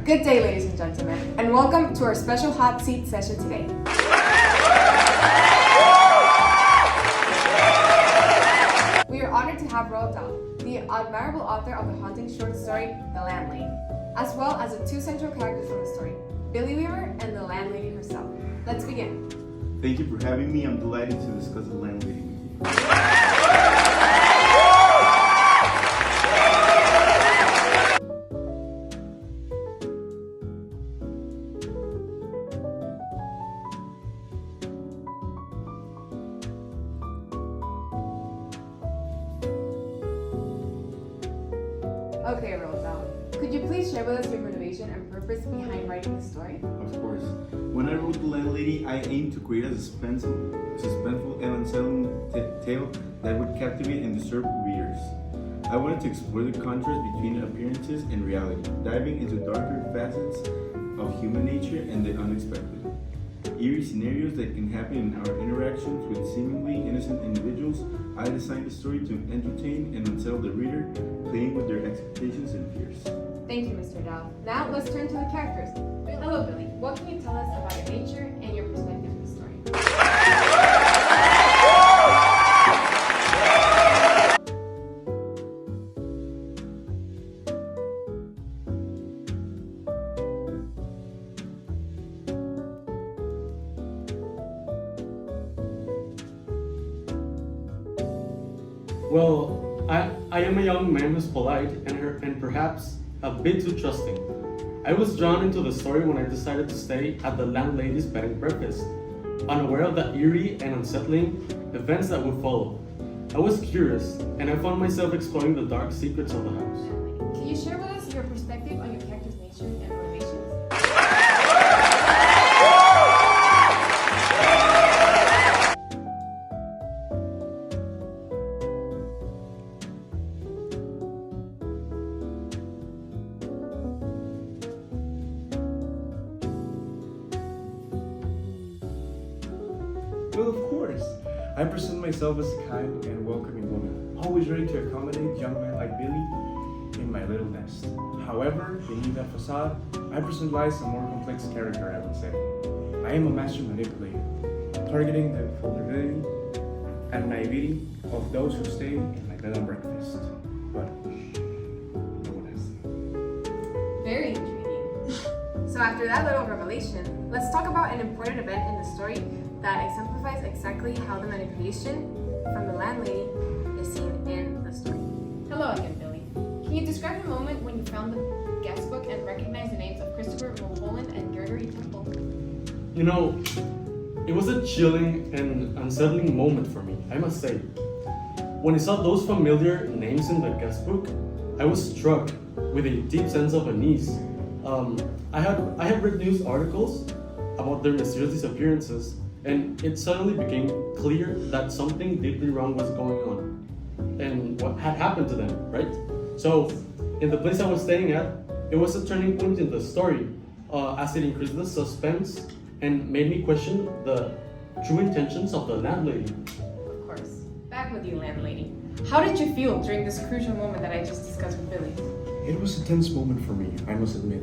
Good day, ladies and gentlemen, and welcome to our special hot seat session today. We are honored to have Roald Dahl, the admirable author of the haunting short story, The Landlady, as well as the two central characters from the story, Billy Weaver and the landlady herself. Let's begin. Thank you for having me. I'm delighted to discuss The Landlady with you. Okay, Roald Dahl, could you please share with us your motivation and purpose behind writing the story? Of course. When I wrote The Landlady, I aimed to create a suspenseful and unsettling tale that would captivate and disturb readers. I wanted to explore the contrast between appearances and reality, diving into darker facets of human nature and the unexpected. Eerie scenarios that can happen in our interactions with seemingly innocent individuals. I designed the story to entertain and unsettle the reader, playing with their expectations and fears. Thank you, Mr. Dahl. Now let's turn to the characters. Hello, Billy. What can you tell us about your nature and your perspective in the story? Well, I am a young man who's polite and perhaps a bit too trusting. I was drawn into the story when I decided to stay at the landlady's bed and breakfast, unaware of the eerie and unsettling events that would follow. I was curious, and I found myself exploring the dark secrets of the house. Can you share with us your perspective on your character's nature and motivations? Well, of course. I present myself as a kind and welcoming woman, always ready to accommodate young men like Billy in my little nest. However, beneath that facade, I present lies a more complex character, I would say. I am a master manipulator, targeting the vulnerability and naivety of those who stay in my bed and breakfast. But no one has them. Very intriguing. So after that little revelation, let's talk about an important event in the story that exemplifies exactly how the manipulation from the landlady is seen in the story. Hello again, Billy. Can you describe the moment when you found the guest book and recognized the names of Christopher Mulholland and Gregory Temple? You know, it was a chilling and unsettling moment for me, I must say. When I saw those familiar names in the guest book, I was struck with a deep sense of unease. I had read news articles about their mysterious disappearances, and it suddenly became clear that something deeply wrong was going on and what had happened to them, right? So, in the place I was staying at, it was a turning point in the story as it increased the suspense and made me question the true intentions of the landlady. Of course. Back with you, landlady. How did you feel during this crucial moment that I just discussed with Billy? It was a tense moment for me, I must admit.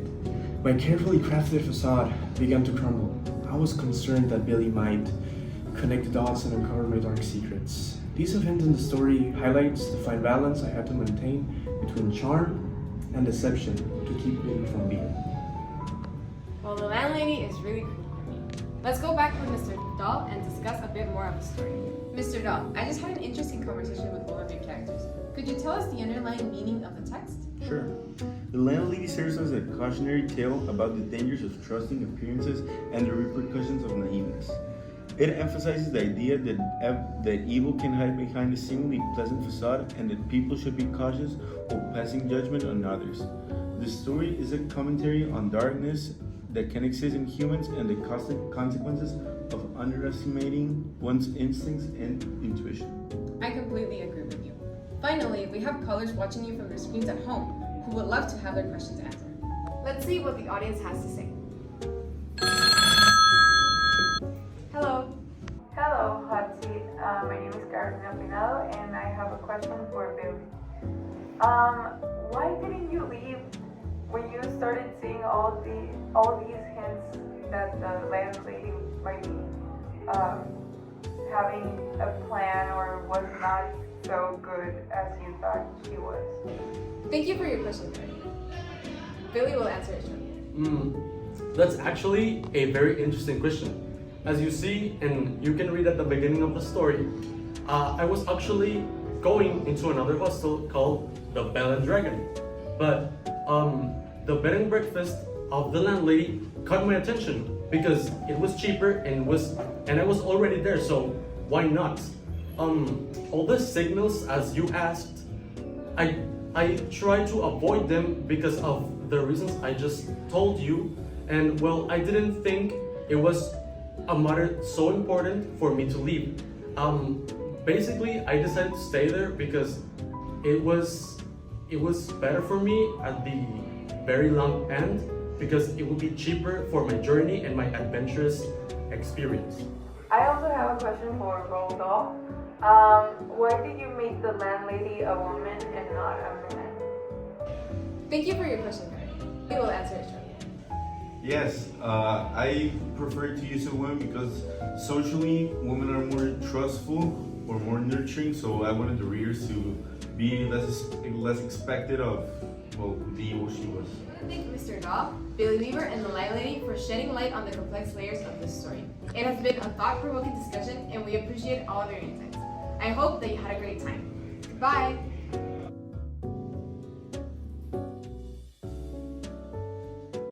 My carefully crafted facade began to crumble. I was concerned that Billy might connect the dots and uncover my dark secrets. This event in the story highlights the fine balance I had to maintain between charm and deception to keep Billy from being. Well, the landlady is really cool for me. Let's go back with Mr. Dahl and discuss a bit more of the story. Mr. Dahl, I just had an interesting conversation with one of your characters. Could you tell us the underlying meaning of the text? Sure. The Landlady serves as a cautionary tale about the dangers of trusting appearances and the repercussions of naiveness. It emphasizes the idea that evil can hide behind a seemingly pleasant facade and that people should be cautious while passing judgment on others. The story is a commentary on darkness that can exist in humans and the consequences of underestimating one's instincts and intuition. I completely agree with you. Finally, we have callers watching you from their screens at home who would love to have their questions answered. Let's see what the audience has to say. Hello. Hello, Hot Seat. My name is Carolina Pinado, and I have a question for Billy. Why didn't you leave when you you started seeing all these hints that the landlady might be having a plan or was not so good as you thought she was? Thank you for your question, Carrie. Billy will answer it shortly. That's actually a very interesting question. As you see, and you can read at the beginning of the story, I was actually going into another hostel called the Bell and Dragon. But the bed and breakfast of the landlady caught my attention because it was cheaper and I was already there, so why not? All the signals, as you asked, I tried to avoid them because of the reasons I just told you, and well, I didn't think it was a matter so important for me to leave. Basically, I decided to stay there because it was better for me at the very long end because it would be cheaper for my journey and my adventurous experience. I also have a question for Roald Dahl. Why did you make the landlady a woman and not a man? Thank you for your question, Carrie. We will answer it shortly. Yes, I prefer to use a woman because socially women are more trustful or more nurturing, so I wanted the readers to be less expected of, well, the evil she was. I want to thank Mr. Dahl, Billy Weaver, and the landlady for shedding light on the complex layers of this story. It has been a thought-provoking discussion, and we appreciate all of your insights. I hope that you had a great time. Goodbye!